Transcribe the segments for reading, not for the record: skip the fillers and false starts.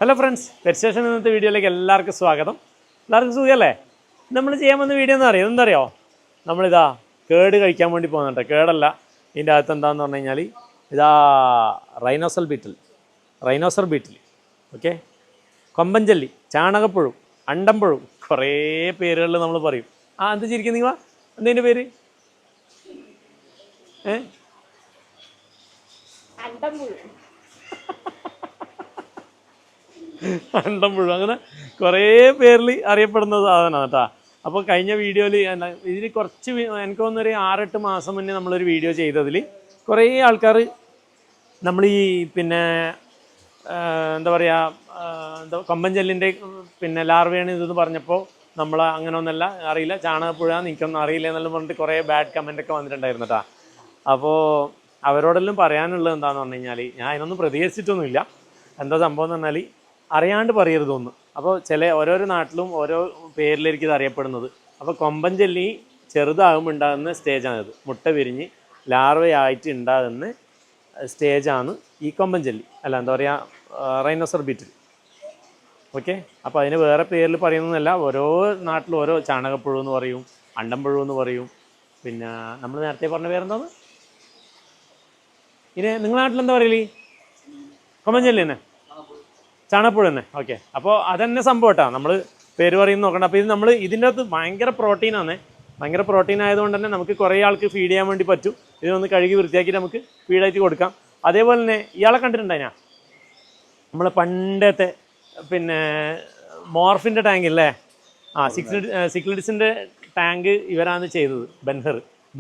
Hello friends, pet station ഇന്നത്തെ വീഡിയോയിലേക്ക് എല്ലാവർക്കും സ്വാഗതം. എല്ലാവർക്കും സുഖമല്ലേ? നമ്മൾ ചെയ്യാൻ വന്ന വീഡിയോ എന്താ അറിയോ? നമ്മളിതാ കേട് കഴിക്കാൻ വേണ്ടി പോകുന്നുണ്ട്. കേടല്ല, ഇതിൻ്റെ അകത്ത് എന്താണെന്ന് പറഞ്ഞു കഴിഞ്ഞാൽ ഇതാ റൈനോസർ ബീറ്റിൽ ഓക്കെ, കൊമ്പൻചല്ലി, ചാണകപ്പുഴു, അണ്ടംപുഴു, കുറേ പേരുകളിൽ നമ്മൾ പറയും. എന്ത് ചിരിക്കും നിങ്ങൾ? എന്തതിൻ്റെ പേര്? അണ്ടംപുഴു, അങ്ങനെ കുറേ പേരിൽ അറിയപ്പെടുന്ന സാധനമാണ് കേട്ടോ. അപ്പോൾ കഴിഞ്ഞ വീഡിയോയിൽ ഇതിൽ കുറച്ച് എനിക്ക് തോന്നുന്നൊരു 6-8 മാസം മുന്നേ നമ്മളൊരു വീഡിയോ ചെയ്തതിൽ കുറേ ആൾക്കാർ നമ്മൾ ഈ എന്താ പറയുക, കൊമ്പൻചെല്ലിൻ്റെ ലാർവയാണ് ഇതെന്ന് പറഞ്ഞപ്പോൾ നമ്മൾ അങ്ങനെ ഒന്നല്ല, അറിയില്ല, ചാണകപ്പുഴ നിൽക്കൊന്നും അറിയില്ല എന്നെല്ലാം പറഞ്ഞിട്ട് കുറേ ബാഡ് കമൻ്റൊക്കെ വന്നിട്ടുണ്ടായിരുന്നു കേട്ടോ. അപ്പോൾ അവരോടെല്ലാം പറയാനുള്ളത് എന്താണെന്ന് പറഞ്ഞു കഴിഞ്ഞാൽ, ഞാൻ അതിനൊന്നും പ്രതികരിച്ചിട്ടൊന്നുമില്ല. എന്താ സംഭവം എന്ന് പറഞ്ഞാൽ അറിയാണ്ട് പറയരുതൊന്ന്. അപ്പോൾ ഓരോരോ നാട്ടിലും ഓരോ പേരിലായിരിക്കും ഇത് അറിയപ്പെടുന്നത്. അപ്പോൾ കൊമ്പൻചെല്ലി ചെറുതാകുമ്പോൾ ഉണ്ടാകുന്ന സ്റ്റേജാണിത്. മുട്ട വിരിഞ്ഞ് ലാർവയായിട്ട് ഉണ്ടാകുന്ന സ്റ്റേജാണ് ഈ കൊമ്പൻചെല്ലി, അല്ല എന്താ പറയുക, റൈനോസർ ബീറ്റിൽ. ഓക്കെ, അപ്പോൾ അതിന് വേറെ പേരിൽ പറയുന്നതല്ല. ഓരോ നാട്ടിലും ഓരോ ചാണകപ്പുഴു എന്ന് പറയും, അണ്ടംപുഴു എന്ന് പറയും. പിന്നെ നമ്മൾ നേരത്തെ പറഞ്ഞ പേരെന്താണ്? ഇനി നിങ്ങളുടെ നാട്ടിലെന്താ പറയല്? കൊമ്പൻചെല്ലി തന്നെ, ചാണകപ്പുഴ തന്നെ. ഓക്കെ, അപ്പോൾ അതന്നെ സംഭവം കേട്ടോ. നമ്മൾ പേര് പറയുന്ന നോക്കണ്ട. അപ്പോൾ ഇത് ഇതിൻ്റെ അകത്ത് ഭയങ്കര പ്രോട്ടീനാണ്. ഭയങ്കര പ്രോട്ടീൻ ആയതുകൊണ്ട് തന്നെ നമുക്ക് കുറേ ആൾക്ക് ഫീഡ് ചെയ്യാൻ വേണ്ടി പറ്റും. ഇതൊന്ന് കഴുകി വൃത്തിയാക്കി നമുക്ക് ഫീഡായിട്ട് കൊടുക്കാം. അതേപോലെ തന്നെ ഇയാളെ കണ്ടിട്ടുണ്ടായിനാ നമ്മൾ പണ്ടത്തെ മോർഫിൻ്റെ ടാങ്ക് ഇല്ലേ? സിക്ലിഡ്സിൻ്റെ ടാങ്ക് ഇവരാണ് ചെയ്തത്.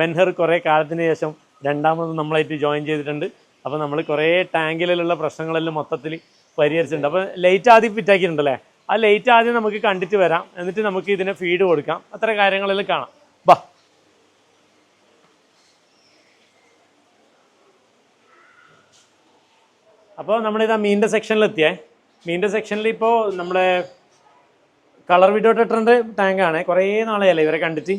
ബെൻഹർ കുറേ കാലത്തിന് ശേഷം രണ്ടാമത് നമ്മളായിട്ട് ജോയിൻ ചെയ്തിട്ടുണ്ട്. അപ്പോൾ നമ്മൾ കുറേ ടാങ്കിലുള്ള പ്രശ്നങ്ങളെല്ലാം മൊത്തത്തിൽ പരിഹരിച്ചിട്ടുണ്ട്. അപ്പോൾ ലൈറ്റ് ആദ്യം ഫിറ്റാക്കിയിട്ടുണ്ടല്ലേ? ആ ലൈറ്റ് ആദ്യം നമുക്ക് കണ്ടിട്ട് വരാം, എന്നിട്ട് നമുക്ക് ഇതിനെ ഫീഡ് കൊടുക്കാം. അത്ര കാര്യങ്ങളെല്ലാം കാണാം. ബാ. അപ്പോൾ നമ്മളിതാ മീനിൻ്റെ സെക്ഷനിലെത്തിയേ. മീനിൻ്റെ സെക്ഷനിൽ ഇപ്പോൾ നമ്മുടെ കളർ വിഡോ ടെട്രൻ്റെ ടാങ്കാണ്. കുറേ നാളെയല്ലേ ഇവരെ കണ്ടിട്ട്.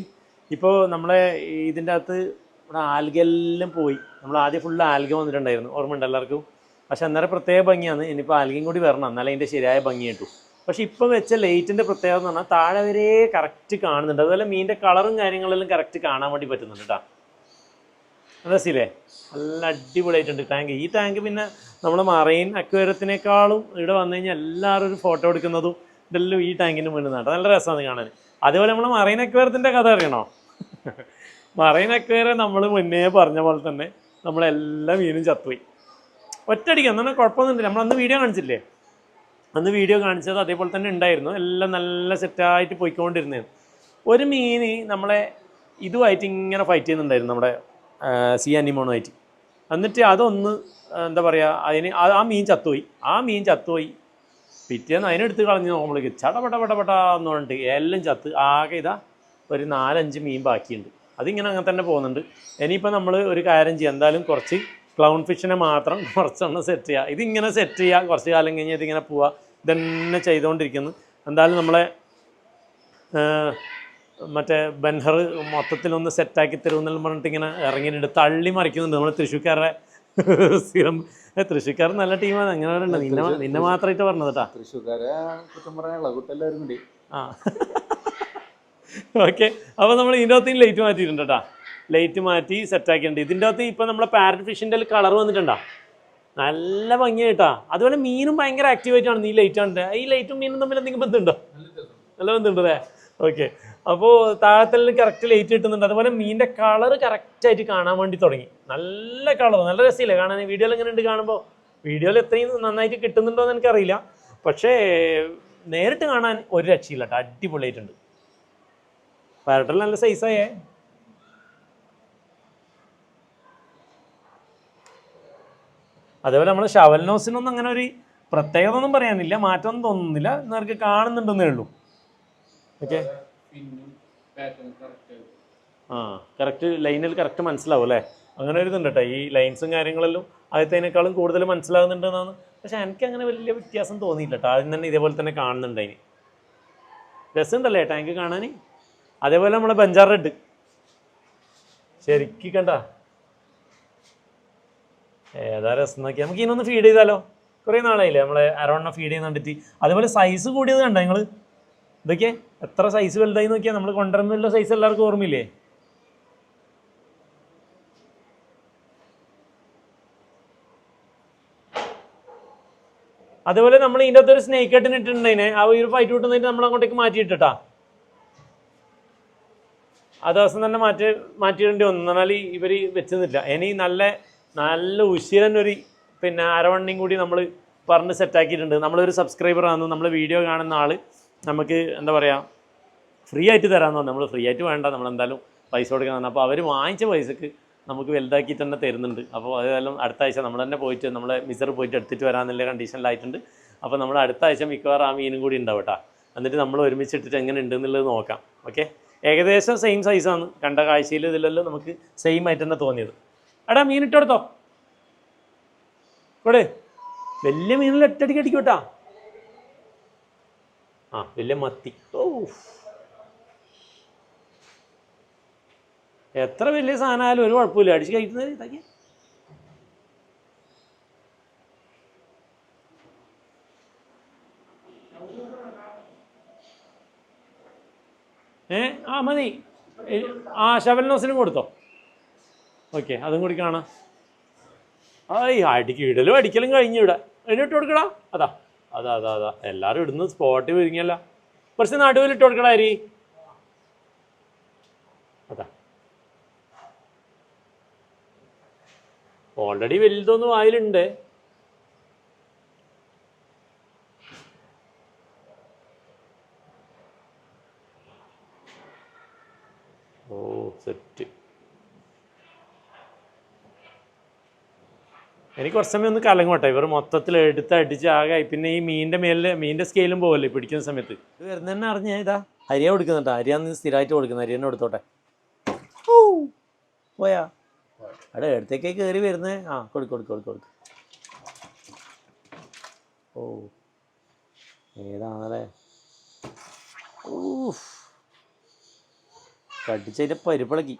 ഇപ്പോൾ നമ്മളെ ഇതിൻ്റെ അകത്ത് ഇവിടെ ആൽഗെല്ലാം പോയി. നമ്മൾ ആദ്യം ഫുള്ള് ആൽഗ വന്നിട്ടുണ്ടായിരുന്നു, ഓർമ്മയുണ്ട് എല്ലാവർക്കും? പക്ഷെ അന്നേരം പ്രത്യേക ഭംഗിയാണ്. ഇനിയിപ്പോൾ ആൽഗയും കൂടി വരണം, എന്നാലും അതിൻ്റെ ശരിയായ ഭംഗി കിട്ടും. പക്ഷെ ഇപ്പോൾ വെച്ച ലൈറ്റിൻ്റെ പ്രത്യേകത എന്ന് പറഞ്ഞാൽ താഴെ വരെ കറക്റ്റ് കാണുന്നുണ്ട്. അതുപോലെ മീനിൻ്റെ കളറും കാര്യങ്ങളെല്ലാം കറക്റ്റ് കാണാൻ വേണ്ടി പറ്റുന്നുണ്ട് കേട്ടോ. രസില്ലേ? നല്ല അടിപൊളിയായിട്ടുണ്ട് ടാങ്ക്. ഈ ടാങ്ക് പിന്നെ നമ്മൾ മറൈൻ അക്വേറിയത്തിനേക്കാളും ഇവിടെ വന്നു കഴിഞ്ഞാൽ എല്ലാവരും ഒരു ഫോട്ടോ എടുക്കുന്നതും ഇതെല്ലാം ഈ ടാങ്കിന് വേണ്ടുന്നതാണ്. നല്ല രസമാണ് കാണാൻ. അതേപോലെ നമ്മൾ മറൈൻ അക്വേറിയത്തിൻ്റെ കഥ അറിയണോ? മറൈൻ അക്വേറിയം നമ്മൾ മുന്നേ പറഞ്ഞ പോലെ തന്നെ നമ്മളെല്ലാ മീനും ചത്തുപോയി ഒറ്റയടിക്ക്. എന്നാൽ കുഴപ്പമൊന്നുമില്ല. നമ്മളന്ന് വീഡിയോ കാണിച്ചില്ലേ? അന്ന് വീഡിയോ കാണിച്ചത് അതേപോലെ തന്നെ ഉണ്ടായിരുന്നു. എല്ലാം നല്ല സെറ്റായിട്ട് പോയിക്കൊണ്ടിരുന്നത്. ഒരു മീന് നമ്മളെ ഇതുമായിട്ട് ഇങ്ങനെ ഫൈറ്റ് ചെയ്യുന്നുണ്ടായിരുന്നു, നമ്മുടെ സീ അനിമോണുമായിട്ട്. എന്നിട്ട് അതൊന്ന് എന്താ പറയുക, ആ മീൻ ചത്തുപോയി. പിറ്റേന്ന് അതിനെടുത്ത് കളഞ്ഞ് നോക്കുമ്പോഴേക്ക് ചടപടപടപടാന്ന് പറഞ്ഞിട്ട് എല്ലാം ചത്ത്. ആകെ ഇതാ ഒരു 4-5 മീൻ ബാക്കിയുണ്ട്. അതിങ്ങനെ അങ്ങനെ തന്നെ പോകുന്നുണ്ട്. ഇനിയിപ്പോൾ നമ്മൾ ഒരു കാര്യം ചെയ്യാം, എന്തായാലും കുറച്ച് ക്ലൗൺ ഫിഷിനെ മാത്രം കുറച്ചൊന്ന് സെറ്റ് ചെയ്യുക. ഇതിങ്ങനെ സെറ്റ് ചെയ്യുക, കുറച്ച് കാലം കഴിഞ്ഞ് ഇതിങ്ങനെ പോവുക, ഇതന്നെ ചെയ്തുകൊണ്ടിരിക്കുന്നു. എന്തായാലും നമ്മളെ മറ്റേ ബെൻഹർ മൊത്തത്തിലൊന്ന് സെറ്റാക്കി തരുമെന്നെല്ലാം പറഞ്ഞിട്ട് ഇങ്ങനെ ഇറങ്ങിയിട്ടുണ്ട്, തള്ളി മറിക്കുന്നുണ്ട്. നമ്മൾ തൃശ്ശൂർക്കാരുടെ സ്ഥിരം, തൃശ്ശൂർക്കാർ നല്ല ടീമാണ്. അങ്ങനെ ഉണ്ട്. നിന്നെ മാത്രമായിട്ട് പറഞ്ഞത് കേട്ടാ. തൃശ്ശൂർക്കാരെ കുറ്റം പറയാനുള്ള കുട്ടെല്ലാവരും. ഓക്കെ, അപ്പോൾ നമ്മൾ ഇതിൻ്റെ അകത്ത് ലൈറ്റ് മാറ്റിയിട്ടുണ്ട് കേട്ടോ. ലൈറ്റ് മാറ്റി സെറ്റാക്കിയിട്ടുണ്ട്. ഇതിൻ്റെ അകത്ത് ഇപ്പോൾ നമ്മളെ പാരറ്റ് ഫിഷിൻ്റെ കളർ വന്നിട്ടുണ്ടോ? നല്ല ഭംഗിയായിട്ടാ. അതുപോലെ മീനും ഭയങ്കര ആക്റ്റീവായിട്ടാണ് ഈ ലൈറ്റ് കണ്ടത്. ഈ ലൈറ്റും മീനും തമ്മിൽ എന്തെങ്കിലും ബന്ധമുണ്ടോ? നല്ല ബന്ധമുണ്ട് അല്ലേ? ഓക്കെ, അപ്പോൾ താഴത്തെല്ലാം കറക്റ്റ് ലൈറ്റ് കിട്ടുന്നുണ്ട്. അതുപോലെ മീനിൻ്റെ കളർ കറക്റ്റായിട്ട് കാണാൻ വേണ്ടി തുടങ്ങി. നല്ല കളർ, നല്ല രസമില്ലേ കാണാൻ? വീഡിയോയിൽ എങ്ങനെ ഉണ്ട് കാണുമ്പോൾ? വീഡിയോയിൽ എത്രയും നന്നായിട്ട് കിട്ടുന്നുണ്ടോ എന്ന് എനിക്കറിയില്ല, പക്ഷേ നേരിട്ട് കാണാൻ ഒരു രക്ഷയില്ല കേട്ടോ. അടിപൊളിയായിട്ടുണ്ട്. പാരറ്റെല്ലാം നല്ല സൈസായേ. അതേപോലെ നമ്മൾ ഷവൽനോസിനൊന്നും അങ്ങനെ ഒരു പ്രത്യേകത ഒന്നും പറയാനില്ല, മാറ്റമൊന്നും തോന്നുന്നില്ല. നേർക്ക് കാണുന്നുണ്ടെന്നേ ഉള്ളൂ. ഓക്കെ, കറക്റ്റ് ലൈനിൽ കറക്റ്റ് മനസ്സിലാവും അല്ലേ? അങ്ങനെ ഒരു ഇതുണ്ട് കേട്ടോ. ഈ ലൈൻസും കാര്യങ്ങളെല്ലാം ആദ്യത്തേനേക്കാളും കൂടുതൽ മനസ്സിലാകുന്നുണ്ടെന്നാണ്. പക്ഷെ എനിക്ക് അങ്ങനെ വലിയ വ്യത്യാസം തോന്നിയില്ല കേട്ടോ. ആദ്യം തന്നെ ഇതേപോലെ തന്നെ കാണുന്നുണ്ട്. അതിന് രസമുണ്ടല്ലേ ടാങ്ക് കാണാൻ? അതേപോലെ നമ്മളെ ബഞ്ചാർ റെഡ് ശരിക്കും കണ്ട ഏതാ രസം നോക്കി. നമുക്ക് ഇതിനൊന്ന് ഫീഡ് ചെയ്താലോ? കുറേ നാളായില്ലേ നമ്മളെ അരോണിനെ ഫീഡ് ചെയ്യുന്ന കണ്ടിട്ട്. അതുപോലെ സൈസ് കൂടിയത് കണ്ടോ നിങ്ങൾ? ഇതൊക്കെ എത്ര സൈസ് വലുതായി നോക്കിയാൽ നമ്മൾ കൊണ്ടുവരുന്നുള്ള സൈസ് എല്ലാവർക്കും ഓർമ്മയില്ലേ? അതുപോലെ നമ്മൾ ഇതിൻ്റെ അകത്തൊരു സ്നേക്ക് കെട്ടിന് ഇട്ടിട്ടുണ്ടതിനെ ആ ഒരു ഫൈറ്റ് കിട്ടുന്നതിന് നമ്മൾ അങ്ങോട്ടേക്ക് മാറ്റിയിട്ടാ ആ ദിവസം തന്നെ മാറ്റിയിടേണ്ടി വന്നു. എന്നാൽ ഇവർ വെച്ചെന്നില്ല. ഇനി നല്ല ഉശിരനൊരു പിന്നെ അരവണ്ണിയും കൂടി നമ്മൾ പറഞ്ഞ് സെറ്റാക്കിയിട്ടുണ്ട്. നമ്മളൊരു സബ്സ്ക്രൈബറാണ്, നമ്മൾ വീഡിയോ കാണുന്ന ആൾ നമുക്ക് എന്താ പറയുക ഫ്രീ ആയിട്ട് തരാമെന്ന് പറഞ്ഞു. നമ്മൾ ഫ്രീ ആയിട്ട് വേണ്ട, നമ്മളെന്തായാലും പൈസ കൊടുക്കണം. അപ്പോൾ അവർ വാങ്ങിച്ച പൈസക്ക് നമുക്ക് വലുതാക്കി തന്നെ തരുന്നുണ്ട്. അപ്പോൾ അതെല്ലാം അടുത്ത ആഴ്ച നമ്മൾ തന്നെ പോയിട്ട് നമ്മളെ മിസർ പോയിട്ട് എടുത്തിട്ട് വരാമെന്നുള്ള കണ്ടീഷനിലായിട്ടുണ്ട്. അപ്പോൾ നമ്മൾ അടുത്ത ആഴ്ച മിക്കവാറും ആ മീനും കൂടി ഉണ്ടാവും കേട്ടോ. എന്നിട്ട് നമ്മൾ ഒരുമിച്ചിട്ടിട്ട് എങ്ങനെ ഉണ്ട് എന്നുള്ളത് നോക്കാം. ഓക്കെ, ഏകദേശം സെയിം സൈസാണ്. കണ്ട കാഴ്ചയിൽ ഇതിലെല്ലാം നമുക്ക് സെയിം ആയിട്ട് തന്നെ തോന്നിയത്. എടാ മീൻ ഇട്ടെടുത്തോ ഇവിടെ. വലിയ മീനിൽ ഒറ്റടിക്ക് അടിക്കും കേട്ടാ. ആ വലിയ മത്തി. ഓ എത്ര വലിയ സാധനമായാലും ഒരു കുഴപ്പമില്ല, അടിച്ച് കഴിക്കുന്നത് ഇതാക്കി. ആ മതി. ആ ഷവൽനോസിനും കൊടുത്തോ. ഓക്കെ, അതും കൂടി കാണാം. ഇടലും അടിക്കലും കഴിഞ്ഞു. ഇവിടെ ഇട്ട് കൊടുക്കടാ. അതാ അതാ അതാ അതാ എല്ലാവരും ഇടുന്ന സ്പോട്ടിൽ വിരിങ്ങല്ല. കുറച്ച് നടുവിൽ ഇട്ട് കൊടുക്കടാ അരി. അതാ ഓൾറെഡി വലുതൊന്നും വായിലുണ്ട്. ഓ സെറ്റ്. എനിക്ക് കുറച്ച് സമയം ഒന്ന് കലങ്ങോട്ടെ. ഇവർ മൊത്തത്തിൽ എടുത്തടിച്ച് ആകെ. പിന്നെ ഈ മീനിൻ്റെ സ്കെയിലും പോകല്ലേ പിടിക്കുന്ന സമയത്ത്. ഇത് വരുന്ന തന്നെ അറിഞ്ഞാൽ ഇതാ അരിയ കൊടുക്കുന്നുണ്ടോ. അരിയാന്ന് സ്ഥിരമായിട്ട് കൊടുക്കുന്നത്. അരിയന്നെ കൊടുത്തോട്ടെ. പോയാ അവിടെ അടുത്തേക്കേ കയറി വരുന്നേ. ആ കൊടുക്ക്. ഓ ഏതാണല്ലേ. കടിച്ചതിൻ്റെ പരിപ്പിളക്കി.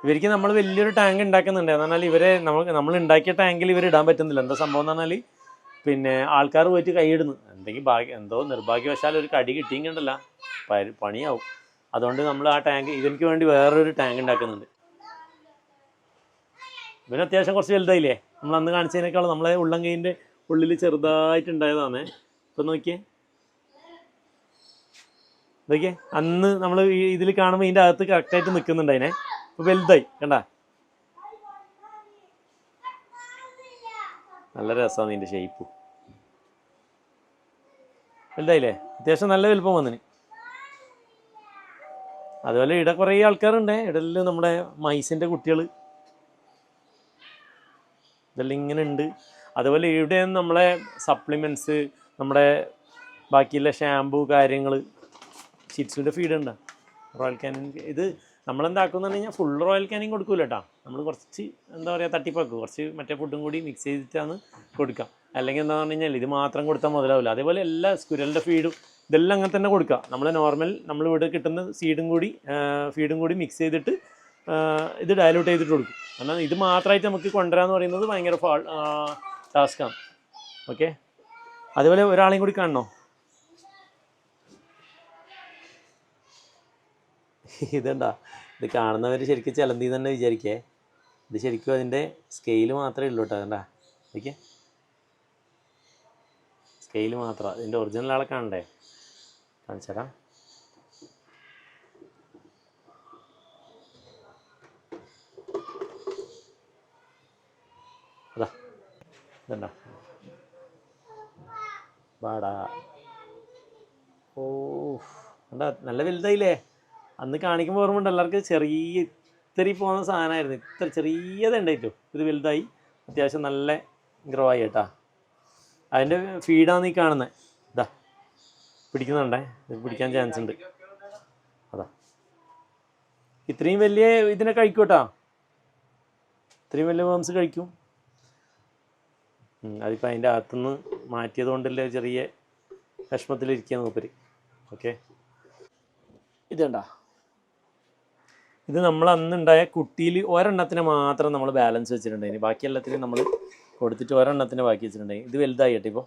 ഇവർക്ക് നമ്മൾ വലിയൊരു ടാങ്ക് ഉണ്ടാക്കുന്നുണ്ട്. എന്നാൽ ഇവരെ നമ്മൾ ഉണ്ടാക്കിയ ടാങ്കിൽ ഇവർ ഇടാൻ പറ്റുന്നില്ല. എന്താ സംഭവം എന്ന് പറഞ്ഞാൽ പിന്നെ ആൾക്കാർ പോയിട്ട് കൈയിടുന്നു. എന്തോ നിർഭാഗ്യവശാൽ ഒരു കടി കിട്ടിയെങ്കിണ്ടല്ല പണിയാവും. അതുകൊണ്ട് നമ്മൾ ആ ടാങ്ക് ഇവർക്ക് വേണ്ടി വേറൊരു ടാങ്ക് ഉണ്ടാക്കുന്നുണ്ട്. ഇവന് അത്യാവശ്യം കുറച്ച് വലുതായില്ലേ. നമ്മൾ അന്ന് കാണിച്ചതിനേക്കാളും നമ്മളെ ഉള്ളം കൈയിൻ്റെ ഉള്ളിൽ ചെറുതായിട്ടുണ്ടായതാണ്. ഇപ്പം നോക്കിയേ അന്ന് നമ്മൾ ഇതിൽ കാണുമ്പോൾ ഇതിൻ്റെ അകത്ത് കറക്റ്റായിട്ട് നിൽക്കുന്നുണ്ട്. അതിനെ ഇപ്പോൾ വലുതായി കണ്ട. നല്ല രസമാണ് ഇതിൻ്റെ ഷേപ്പ്. വലുതായില്ലേ, അത്യാവശ്യം നല്ല വലുപ്പം വന്നിന്. അതുപോലെ ഇവിടെ കുറേ ആൾക്കാരുണ്ട്. ഇടയിൽ നമ്മുടെ മൈസിൻ്റെ കുട്ടികൾ ഇതെല്ലാം ഇങ്ങനെ ഉണ്ട്. അതുപോലെ ഇവിടെ നമ്മളെ സപ്ലിമെൻറ്റ്സ്, നമ്മുടെ ബാക്കിയുള്ള ഷാമ്പു കാര്യങ്ങൾ, ചിറ്റ്സിൻ്റെ ഫീഡ് ഉണ്ട്. റോയൽ കാനിൻ ഇത് നമ്മളെന്താക്കുമെന്ന് പറഞ്ഞു കഴിഞ്ഞാൽ ഫുൾ റോയൽ കാനിൻ കൊടുക്കൂല കേട്ടോ. നമ്മൾ കുറച്ച് എന്താ പറയുക തട്ടിപ്പാക്കും. കുറച്ച് മറ്റേ ഫുഡും കൂടി മിക്സ് ചെയ്തിട്ടാണ് കൊടുക്കാം. അല്ലെങ്കിൽ എന്താ പറഞ്ഞു കഴിഞ്ഞാൽ ഇത് മാത്രം കൊടുത്താൽ മുതലാവില്ല. അതേപോലെ എല്ലാ സ്കുരലിൻ്റെ ഫീഡും ഇതെല്ലാം അങ്ങനെ തന്നെ കൊടുക്കുക. നമ്മൾ നോർമൽ നമ്മളിവിടെ കിട്ടുന്ന ഫീഡും കൂടി മിക്സ് ചെയ്തിട്ട് ഇത് ഡയലൂട്ട് ചെയ്തിട്ട് കൊടുക്കും. എന്നാൽ ഇത് മാത്രമായിട്ട് നമുക്ക് കൊണ്ടുവരാമെന്ന് പറയുന്നത് ഭയങ്കര ടാസ്ക്കാണ്. ഓക്കെ, അതുപോലെ ഒരാളെയും കൂടി കാണണോ? ഇതെന്താ, ഇത് കാണുന്നവർ ശരിക്കും ചിലന്തി തന്നെ വിചാരിക്കേ. ഇത് ശരിക്കും അതിൻ്റെ സ്കെയിൽ മാത്രമേ ഉള്ളൂ കേട്ടോ. അതുകൊണ്ടാ ഓക്കെ, സ്കെയിൽ മാത്രമാണ്. ഇതിൻ്റെ ഒറിജിനൽ ആളെ കാണണ്ടേ, കാണിച്ചേരാ. അതാ ഇതെന്താ ബാടാ. ഓ എന്താ നല്ല വലുതായില്ലേ. അന്ന് കാണിക്കുമ്പോൾ ഓർമ്മ ഉണ്ട് എല്ലാവർക്കും. ചെറിയ ഇത്തിരി പോകുന്ന സാധനമായിരുന്നു. ഇത്ര ചെറിയതുണ്ടായിട്ടു ഇത് വലുതായി അത്യാവശ്യം നല്ല ഗ്രോ ആയി കേട്ടാ. അതിൻ്റെ ഫീഡാണ് ഈ കാണുന്നത്. ഇതാ പിടിക്കുന്നുണ്ടേ, ഇത് പിടിക്കാൻ ചാൻസ് ഉണ്ട്. അതാ ഇത്രയും വലിയ ഇതിനെ കഴിക്കും കേട്ടോ. ഇത്രയും വലിയ വേംസ് കഴിക്കും. അതിപ്പോൾ അതിൻ്റെ അകത്തുനിന്ന് മാറ്റിയത് കൊണ്ടല്ലേ ചെറിയ വിഷമത്തിലിരിക്കുക മൂപ്പര്. ഓക്കെ, ഇത് കണ്ട, ഇത് നമ്മൾ അന്നുണ്ടായ കുട്ടിയിൽ ഒരെണ്ണത്തിന് മാത്രം നമ്മൾ ബാലൻസ് വെച്ചിട്ടുണ്ടായിന്, ബാക്കി എല്ലാത്തിനും നമ്മൾ കൊടുത്തിട്ട് ഒരെണ്ണത്തിന് ബാക്കി വെച്ചിട്ടുണ്ടായി. ഇത് വലുതായി കേട്ടോ ഇപ്പോൾ.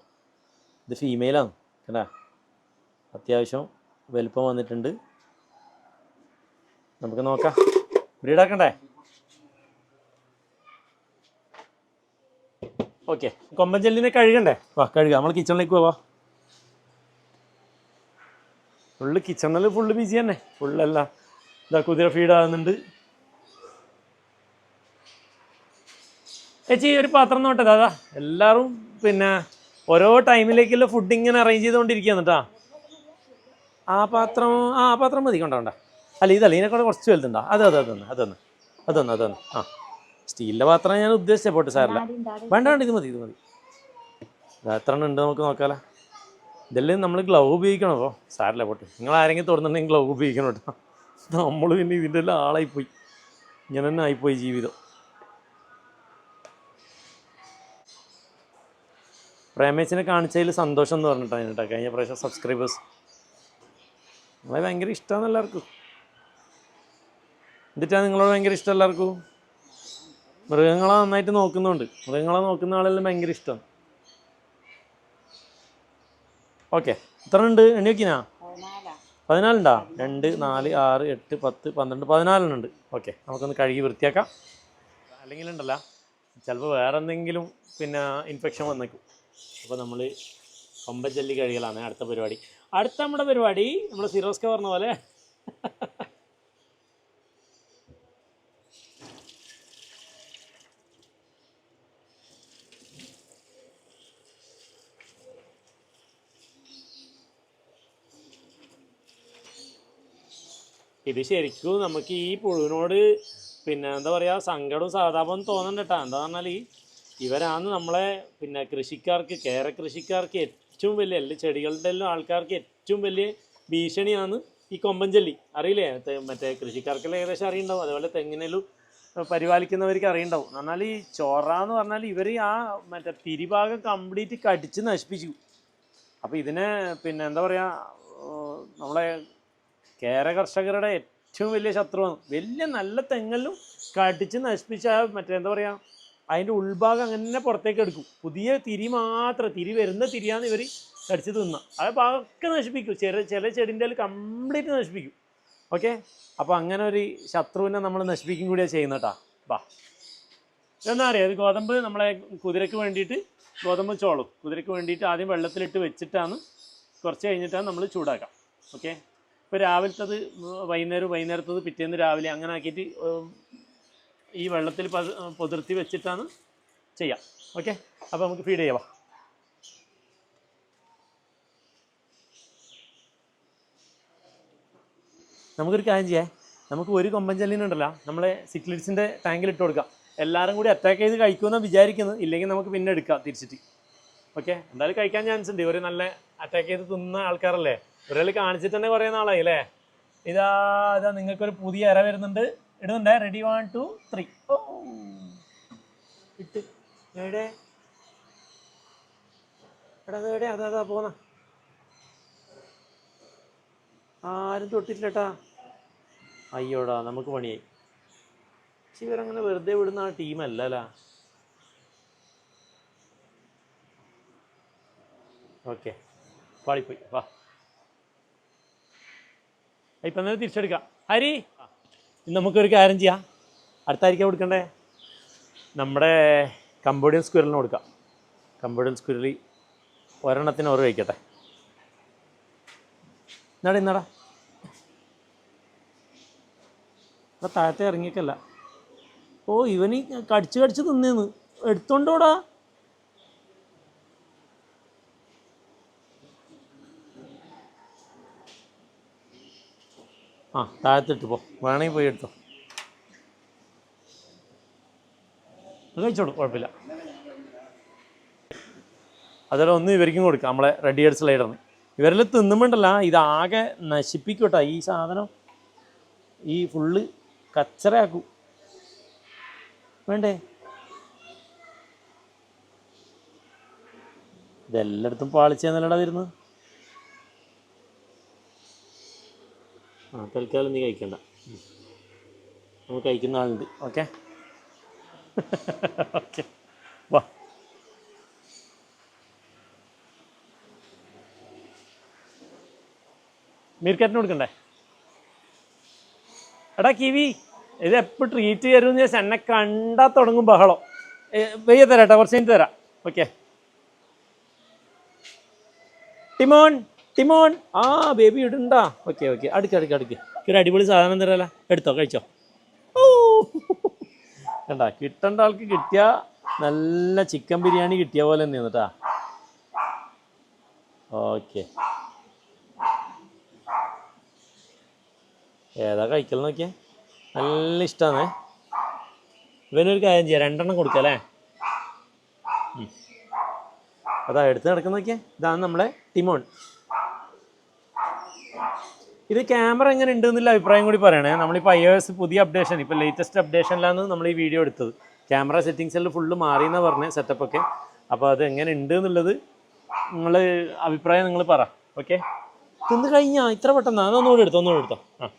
ഇത് ഫീമെയിലാണ് കേട്ടാ, അത്യാവശ്യം വലുപ്പം വന്നിട്ടുണ്ട്. നമുക്ക് നോക്കാം, ബ്രീഡാക്കണ്ടേ? ഓക്കെ, കൊമ്പൻ ജെല്ലിനെ കഴുകണ്ടേ? വാ കഴുകാം, നമ്മൾ കിച്ചണിലേക്ക് പോവാ. ഫുള്ള് കിച്ചണിൽ ഫുള്ള് ബിസി തന്നെ, ഫുള്ളല്ല. ഇതാ കുതിര ഫീഡാകുന്നുണ്ട്. ചേച്ചി ഒരു പാത്രം നോട്ടെ ദാദാ. എല്ലാവരും പിന്നെ ഓരോ ടൈമിലേക്കുള്ള ഫുഡ് ഇങ്ങനെ അറേഞ്ച് ചെയ്തുകൊണ്ടിരിക്കുകയാണ് കേട്ടോ. ആ പാത്രം മതി കൊണ്ടോണ്ട. അല്ല ഇതല്ല, ഇതിനെക്കൂടെ കുറച്ച് വലുതുണ്ടോ? അതൊന്ന് ആ സ്റ്റീലിൻ്റെ പാത്രം ഞാൻ ഉദ്ദേശിച്ച പോട്ടെ, സാറില്ല. വേണ്ട ഇത് മതി. എത്ര എണ്ണം ഉണ്ട് നമുക്ക് നോക്കാമല്ലോ. ഇതെല്ലാം നമ്മൾ ഗ്ലൗ ഉപയോഗിക്കണം. അപ്പോൾ സാറില്ല പോട്ടെ, നിങ്ങൾ ആരെങ്കിലും തുറന്നിട്ടുണ്ടെങ്കിൽ ഗ്ലൗ ഉപയോഗിക്കണം കേട്ടോ. നമ്മൾ പിന്നെ ഇതിൻ്റെ എല്ലാം ആളായിപ്പോയി, ഇങ്ങനെ തന്നെ ആയിപ്പോയി ജീവിതം. പ്രേമേച്ചിനെ കാണിച്ചതിൽ സന്തോഷം എന്ന് പറഞ്ഞിട്ടാണ് കേട്ടോ കഴിഞ്ഞ പ്രാവശ്യം സബ്സ്ക്രൈബേഴ്സ്. നമ്മളെ ഭയങ്കര ഇഷ്ടമാണ് എല്ലാവർക്കും. എന്നിട്ടാണ് നിങ്ങളോട് ഭയങ്കര ഇഷ്ടം എല്ലാവർക്കും. മൃഗങ്ങളെ നന്നായിട്ട് നോക്കുന്നുണ്ട്, മൃഗങ്ങളെ നോക്കുന്ന ആളെല്ലാം ഭയങ്കര ഇഷ്ടമാണ്. ഓക്കെ, എത്ര ഉണ്ട് എണ്ണി വയ്ക്കിനാ? 14 ഉണ്ടോ? 2, 4, 6, 8, 10, 12, 14 ഉണ്ട്. ഓക്കെ, നമുക്കൊന്ന് കഴുകി വൃത്തിയാക്കാം. അല്ലെങ്കിൽ ഉണ്ടല്ലോ ചിലപ്പോൾ വേറെ എന്തെങ്കിലും പിന്നെ ഇൻഫെക്ഷൻ വന്നേക്കും. അപ്പോൾ നമ്മൾ കൊമ്പൻ ജെല്ലി കഴുകലാണ് അടുത്ത പരിപാടി. നമ്മുടെ പരിപാടി നമ്മൾ സിറോസ്ക പറഞ്ഞ പോലെ ഇത് ശരിക്കും നമുക്ക് ഈ പുഴുവിനോട് പിന്നെ എന്താ പറയുക സങ്കടവും സഹതാപവും തോന്നണ്ട കേട്ടോ. എന്താ പറഞ്ഞാൽ ഇവരാണ് നമ്മളെ പിന്നെ കൃഷിക്കാർക്ക്, കേര കൃഷിക്കാർക്ക് ഏറ്റവും വലിയ എല്ലാ ചെടികളുടെ എല്ലാം ആൾക്കാർക്ക് ഏറ്റവും വലിയ ഭീഷണിയാണ് ഈ കൊമ്പൻ ജെല്ലി. അറിയില്ലേ? മറ്റേ കൃഷിക്കാർക്കെല്ലാം ഏകദേശം അറിയുണ്ടാവും, അതേപോലെ തെങ്ങിനെല്ലാം പരിപാലിക്കുന്നവർക്ക് അറിയുണ്ടാവും. എന്നാൽ ഈ ചോറ എന്ന് പറഞ്ഞാൽ ഇവർ ആ മറ്റേ തിരിഭാഗം കംപ്ലീറ്റ് കടിച്ച് നശിപ്പിച്ചു. അപ്പോൾ ഇതിനെ പിന്നെ എന്താ പറയുക നമ്മളെ കേര കർഷകരുടെ ഏറ്റവും വലിയ ശത്രുവാണ്. വലിയ നല്ല തെങ്ങെല്ലാം കടിച്ച് നശിപ്പിച്ച മറ്റേ എന്താ പറയുക അതിൻ്റെ ഉൾഭാഗം അങ്ങനെ പുറത്തേക്ക് എടുക്കും. പുതിയ തിരി വരുന്ന തിരിയാണ് ഇവർ കടിച്ച് തിന്നുക. ആ ഭാഗമൊക്കെ നശിപ്പിക്കും, ചില ചെടിൻ്റെ കംപ്ലീറ്റ് നശിപ്പിക്കും. ഓക്കെ, അപ്പോൾ അങ്ങനെ ഒരു ശത്രുവിനെ നമ്മൾ നശിപ്പിക്കും കൂടിയാണ് ചെയ്യുന്നത് കേട്ടോ. ബാ, എന്താ അറിയാം, ഇത് ഗോതമ്പ് നമ്മളെ കുതിരയ്ക്ക് വേണ്ടിയിട്ട്, ഗോതമ്പ് ചോളും കുതിരയ്ക്ക് വേണ്ടിയിട്ട് ആദ്യം വെള്ളത്തിലിട്ട് വെച്ചിട്ടാണ് കുറച്ച് കഴിഞ്ഞിട്ടാണ് നമ്മൾ ചൂടാക്കാം. ഓക്കെ, ഇപ്പോൾ രാവിലത്തത് വൈകുന്നേരത്തത് പിറ്റേന്ന് രാവിലെ അങ്ങനെ ആക്കിയിട്ട് ഈ വെള്ളത്തിൽ പൊതിർത്തി വെച്ചിട്ടാണ് ചെയ്യാം. ഓക്കെ, അപ്പോൾ നമുക്ക് ഫീഡ് ചെയ്യാം. നമുക്കൊരു കാര്യം ചെയ്യാം, നമുക്ക് ഒരു കൊമ്പൻ ജെല്ലിനുണ്ടല്ലോ നമ്മളെ സിക്ലിഡ്സിൻ്റെ ടാങ്കിൽ ഇട്ട് കൊടുക്കാം. എല്ലാവരും കൂടി അറ്റാക്ക് ചെയ്ത് കഴിക്കുമെന്നാണ് വിചാരിക്കുന്നത്. ഇല്ലെങ്കിൽ നമുക്ക് പിന്നെ എടുക്കാം തിരിച്ചിട്ട്. ഓക്കെ, എന്തായാലും കഴിക്കാൻ ചാൻസ് ഉണ്ട്. ഇവർ നല്ല അറ്റാക്ക് ചെയ്ത് തിന്ന ആൾക്കാരല്ലേ. ഒരാൾ കാണിച്ചിട്ട് തന്നെ കുറേ നാളായി അല്ലേ. ഇതാ നിങ്ങൾക്കൊരു പുതിയ ഇര വരുന്നുണ്ട്. ഇടുന്നുണ്ടേ. റെഡി 1, 2, 3. ഓ ഇട്ട് എവിടെ അതാ പോന്ന. ആരും തൊട്ടിട്ടില്ലട്ടാ. അയ്യോടാ, നമുക്ക് പണിയായി. പക്ഷെ ഇവരങ്ങനെ വെറുതെ വിടുന്ന ആ ടീമല്ല. ഓക്കെ, പാളിപ്പോയി. വാ, ഇപ്പം തന്നെ തിരിച്ചെടുക്കാം. ഹരി, നമുക്കൊരു കാര്യം ചെയ്യാം. അടുത്ത ആയിരിക്കാം കൊടുക്കണ്ടേ? നമ്മുടെ കംബോഡിയൻ സ്ക്വിറലിന് കൊടുക്കാം. കംബോഡിയൻ സ്ക്വിറലി ഒരെണ്ണത്തിന് ഓരോ കഴിക്കട്ടെ. ഇന്നടാ താഴത്തെ ഇറങ്ങിക്കല്ല. ഓ, ഇവന് കടിച്ച് തിന്നേന്ന്. എടുത്തോണ്ടോടാ. താഴത്തിട്ട് പോ, വേണമെങ്കിൽ പോയി എടുത്തോ. കഴിച്ചോളൂ, കുഴപ്പമില്ല. അതുപോലെ ഒന്ന് ഇവർക്കും കൊടുക്കാം, നമ്മളെ റെഡി ഹെഡ് സ്ലൈഡറിന്. ഇവരെല്ലാം തിന്നുമ്പോണ്ടല്ല ഇതാകെ നശിപ്പിക്കൂട്ടോ ഈ സാധനം. ഈ ഫുള്ള് കച്ചറയാക്കും. വേണ്ടേ? ഇതെല്ലായിടത്തും പാളിച്ചെന്നല്ലടാ വരുന്നത്. തൽക്കാലം നീ കഴിക്കണ്ട. നമ്മൾ കഴിക്കുന്ന ആളുണ്ട്. ഓക്കെ ഓക്കെ വാ. മീർക്കാറ്റിന് കൊടുക്കണ്ടേ? എടാ കിവി, ഇത് എപ്പോൾ ട്രീറ്റ് തരുമെന്ന് ചോദിച്ചാൽ എന്നെ കണ്ടാൽ തുടങ്ങും ബഹളം. വെയ്യ തരാം കേട്ടോ, കുറച്ച് കഴിഞ്ഞിട്ട് തരാം. ഓക്കെ ടിമോൺ, ടിമോൺ. ആ ബേബി ഇടണ്ടാ. ഓക്കെ ഓക്കെ, അടുക്ക്. ഒരു അടിപൊളി സാധനം തരാമല്ലോ, എടുത്തോ, കഴിച്ചോ. ഓ കണ്ടാ, കിട്ടേണ്ട ആൾക്ക് കിട്ടിയ നല്ല ചിക്കൻ ബിരിയാണി കിട്ടിയ പോലെ തന്നെയാണ് കേട്ടാ. ഓക്കെ, ഏതാ കഴിക്കൽ നോക്കിയേ, നല്ല ഇഷ്ടമാണേ. ഇവനൊരു കാര്യം ചെയ്യാം, 2 കൊടുക്കാം അല്ലേ. അതാ എടുത്ത് നടക്കുന്ന നോക്കിയേ, ഇതാണ് നമ്മളെ ടിമോൺ. ഇത് ക്യാമറ എങ്ങനെ ഉണ്ട് എന്നുള്ള അഭിപ്രായം കൂടി പറയണേ. നമ്മളിപ്പോൾ iOS പുതിയ അപ്ഡേഷൻ, ഇപ്പോൾ ലേറ്റസ്റ്റ് അപ്ഡേഷനിലാണ് നമ്മൾ ഈ വീഡിയോ എടുത്തത്. ക്യാമറ സെറ്റിങ്സിൽ ഫുള്ള് മാറിയെന്ന് പറഞ്ഞ സെറ്റപ്പൊക്കെ. അപ്പോൾ അത് എങ്ങനെ ഉണ്ട് എന്നുള്ളത് നിങ്ങൾ അഭിപ്രായം നിങ്ങൾ പറ. ഓക്കെ, തിന്ന് കഴിഞ്ഞാൽ ഇത്ര പെട്ടെന്ന് അതൊന്നുകൂടി എടുത്തോ. ആ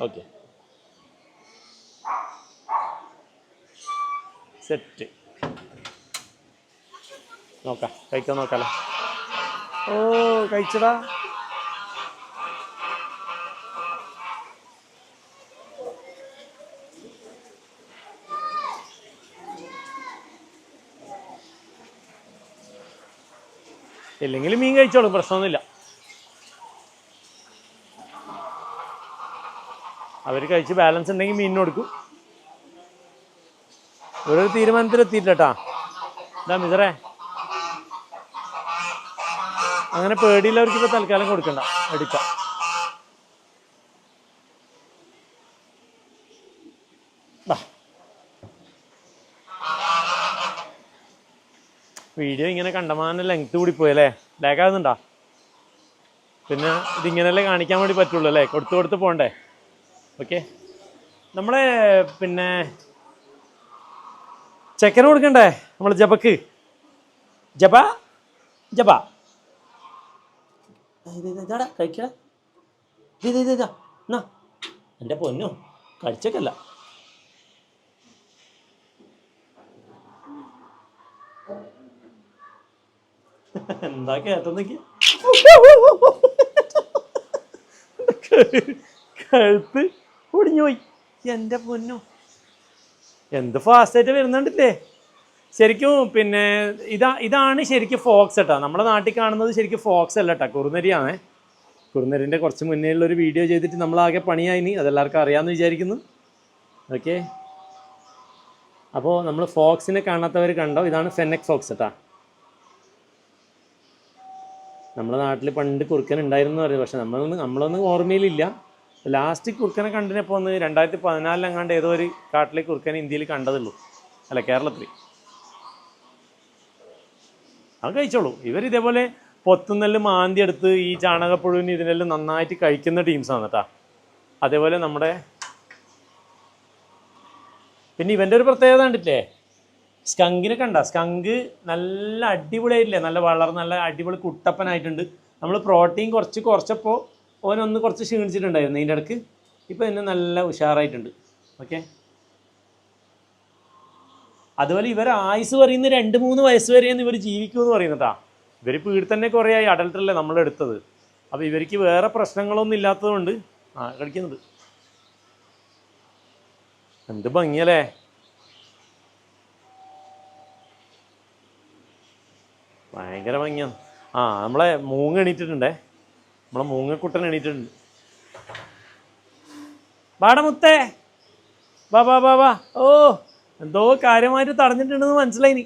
ഓക്കെ, സെറ്റ്. നോക്കാം, കഴിക്കാൻ നോക്കാമല്ലോ. ഓ കഴിച്ചടാ. ഇല്ലെങ്കിൽ മീൻ കഴിച്ചോളും, പ്രശ്നമൊന്നുമില്ല. അവർ കഴിച്ച് ബാലൻസ് ഉണ്ടെങ്കിൽ മീനിന് കൊടുക്കും. ഒരു തീരുമാനത്തിലെത്തിയിട്ടാ. എന്താ മിസറേ, അങ്ങനെ പേടിയുള്ളവർക്ക് ഇപ്പോൾ തൽക്കാലം കൊടുക്കണ്ട, എടുക്കാം. വീഡിയോ ഇങ്ങനെ കണ്ടമാനം ലെങ്ത് കൂടി പോയല്ലേ, ലാഗാകുന്നുണ്ടോ? പിന്നെ ഇതിങ്ങനെയല്ലേ കാണിക്കാൻ വേണ്ടി പറ്റുള്ളൂ അല്ലേ, കൊടുത്ത് പോകണ്ടേ. ഓക്കെ, നമ്മളെ പിന്നെ ചെക്കന് കൊടുക്കണ്ടേ, നമ്മൾ ജബക്ക്. ജബ ഇതാടാ കഴിക്കടാ. ഇതാ എന്നാ എൻ്റെ പൊന്നോ, കഴിച്ചേക്കല്ല. എന്താ കേട്ടെന്നൊക്കെ, കഴുത്ത് ഒടിഞ്ഞു പോയി. എൻ്റെ പൊന്നോ, എന്ത് ഫാസ്റ്റായിട്ട് വരുന്നുണ്ടല്ലേ ശരിക്കും. പിന്നെ ഇതാണ് ശരിക്കും ഫോക്സ് കേട്ടോ. നമ്മുടെ നാട്ടിൽ കാണുന്നത് ശരിക്കും ഫോക്സ് അല്ല കേട്ടോ, കുറുനരിയാണേ. കുറുനരിൻ്റെ കുറച്ച് മുന്നേ ഉള്ളൊരു വീഡിയോ ചെയ്തിട്ട് നമ്മളാകെ പണിയായിനി, അതെല്ലാവർക്കും അറിയാമെന്ന് വിചാരിക്കുന്നു. ഓക്കെ, അപ്പോൾ നമ്മൾ ഫോക്സിനെ കാണാത്തവർ കണ്ടോ, ഇതാണ് ഫെനക് ഫോക്സ് കേട്ടോ. നമ്മുടെ നാട്ടിൽ പണ്ട് കുറുക്കൻ ഉണ്ടായിരുന്നു പറയും, പക്ഷെ നമ്മളൊന്നും ഓർമ്മയിലില്ല. ലാസ്റ്റ് കുറുക്കനെ കണ്ടിനപ്പോൾ ഒന്ന് 2014 ഏതോ ഒരു കാട്ടിലെ കുറുക്കനെ ഇന്ത്യയിൽ കണ്ടതുള്ളൂ, അല്ല കേരളത്തിൽ. അത് കഴിച്ചോളൂ. ഇവരിതേപോലെ പൊത്തുനെല്ല് മാന്തി എടുത്ത് ഈ ചാണകപ്പുഴുവിന് ഇതിനെല്ലാം നന്നായിട്ട് കഴിക്കുന്ന ടീംസാണ് കേട്ടോ. അതേപോലെ നമ്മുടെ പിന്നെ ഇവൻ്റെ ഒരു പ്രത്യേകത കണ്ടില്ലേ, സ്കങ്കിനെ കണ്ട, സ്കങ്ക് നല്ല അടിപൊളിയായിട്ടില്ലേ, നല്ല അടിപൊളി കുട്ടപ്പനായിട്ടുണ്ട്. നമ്മൾ പ്രോട്ടീൻ കുറച്ചപ്പോൾ ഓനൊന്ന് കുറച്ച് ക്ഷീണിച്ചിട്ടുണ്ടായിരുന്നു ഇതിൻ്റെ ഇടയ്ക്ക്. ഇപ്പോൾ എന്നെ നല്ല ഉഷാറായിട്ടുണ്ട്. ഓക്കെ, അതുപോലെ ഇവർ ആയുസ് പറയുന്നത് 2-3 വയസ്സ് വരെയെന്ന് ഇവർ ജീവിക്കുമെന്ന് പറയുന്നതാ. ഇവരിപ്പോൾ ഇവിടെ തന്നെ കുറേ ആയി, അഡൽട്ടല്ലേ നമ്മളെടുത്തത്. അപ്പോൾ ഇവർക്ക് വേറെ പ്രശ്നങ്ങളൊന്നും ഇല്ലാത്തതുകൊണ്ട് കളിക്കുന്നുണ്ട്. എന്ത് ഭംഗിയല്ലേ. ഭയങ്കര ഭംഗിയാണ്. നമ്മളെ മൂങ്ങ എണീറ്റിട്ടുണ്ടേ, നമ്മളെ മൂങ്ങക്കുട്ടൻ എണീറ്റിട്ടുണ്ട്. ബാടമുത്തേ, വാ. ഓ എന്തോ കാര്യമായിട്ട് തടഞ്ഞിട്ടുണ്ടെന്ന് മനസ്സിലായിനി.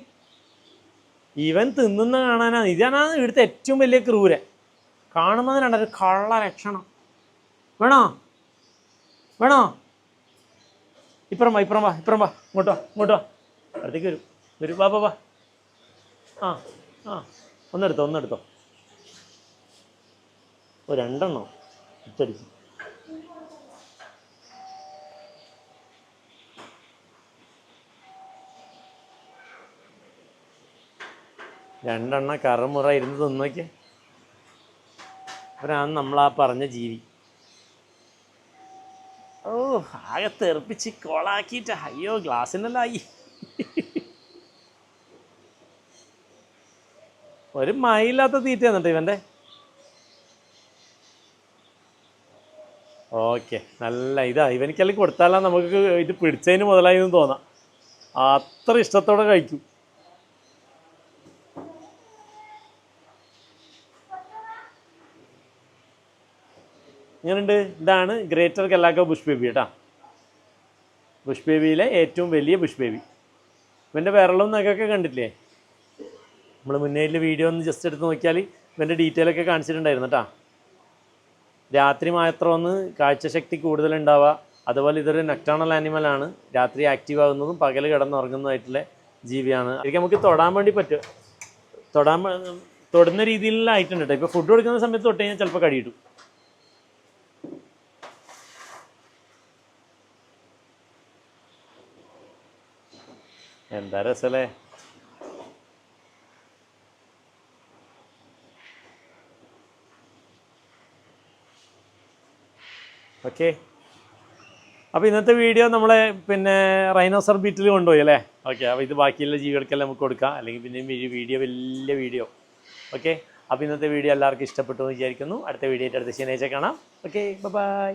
ഇവൻ തിന്നുന്ന കാണാനാണ്. ഇതാണ് ഇവിടുത്തെ ഏറ്റവും വലിയ ക്രൂരൻ. കാണുന്നതിനാണ് ഒരു കള്ള ലക്ഷണം. വേണോ? ഇപ്പുറം വാ. ഇങ്ങോട്ടോ അടുത്തേക്ക് വരും. വാ. ഒന്നെടുത്തോ. 2 ഇട്ടടിച്ചു. കറുമുറ ഇരുന്ന് തിന്നോക്കെ. അവരാണ് നമ്മളാ പറഞ്ഞ ജീവി. ഓ ആകെ തെറിപ്പിച്ച് കൊളാക്കിയിട്ട് അയ്യോ ഗ്ലാസ്സിനെല്ലാം ആയി. ഒരു മയില്ലാത്ത തീറ്റ എന്നിട്ട് ഇവൻ്റെ. ഓക്കെ, നല്ല ഇതാ. ഇവനിക്കെല്ലാം കൊടുത്താലാണ് നമുക്ക് ഇത് പിടിച്ചതിന് മുതലായി എന്ന് തോന്നാം. അത്ര ഇഷ്ടത്തോടെ കഴിക്കും. ഇങ്ങനെയുണ്ട്. ഇതാണ് ഗ്രേറ്റർ കെല്ലാക്കോ ബുഷ് ബേബി കേട്ടോ. ബുഷ് ബേബിയിലെ ഏറ്റവും വലിയ ബുഷ് ബേബി. ഇവൻ്റെ വിരളും നഖമൊക്കെ കണ്ടിട്ടില്ലേ? നമ്മൾ മുന്നേയിലെ വീഡിയോ ഒന്ന് ജസ്റ്റ് എടുത്ത് നോക്കിയാൽ ഇവൻ്റെ ഡീറ്റെയിലൊക്കെ കാണിച്ചിട്ടുണ്ടായിരുന്നു കേട്ടോ. രാത്രി മാത്രമൊന്ന് കാഴ്ചശക്തി കൂടുതലുണ്ടാവുക. അതുപോലെ ഇതൊരു നക്ടേണൽ ആനിമലാണ്. രാത്രി ആക്റ്റീവ് ആകുന്നതും പകൽ കിടന്നുറങ്ങുന്നതായിട്ടുള്ള ജീവിയാണ്. ശരിക്കും നമുക്ക് തൊടാൻ വേണ്ടി പറ്റും. തൊടുന്ന രീതിയിലായിട്ടുണ്ട് കേട്ടോ. ഇപ്പോൾ ഫുഡ് കൊടുക്കുന്ന സമയത്ത് തൊട്ട് കഴിഞ്ഞാൽ ചിലപ്പോൾ കടി കിട്ടും. എന്താ രസമല്ലേ? ഓക്കെ, അപ്പോൾ ഇന്നത്തെ വീഡിയോ നമ്മളെ പിന്നെ റൈനോസർ ബീറ്റിൽ കൊണ്ടുപോയി അല്ലേ? ഓക്കെ, അപ്പോൾ ഇത് ബാക്കിയുള്ള ജീവികൾക്കെല്ലാം നമുക്ക് കൊടുക്കാം, അല്ലെങ്കിൽ പിന്നെ വീഡിയോ വലിയ വീഡിയോ. ഓക്കെ, അപ്പോൾ ഇന്നത്തെ വീഡിയോ എല്ലാവർക്കും ഇഷ്ടപ്പെട്ടു എന്ന് വിചാരിക്കുന്നു. അടുത്ത വീഡിയോ ആയിട്ട് അടുത്ത ശനിയാഴ്ച കാണാം. Okay, by.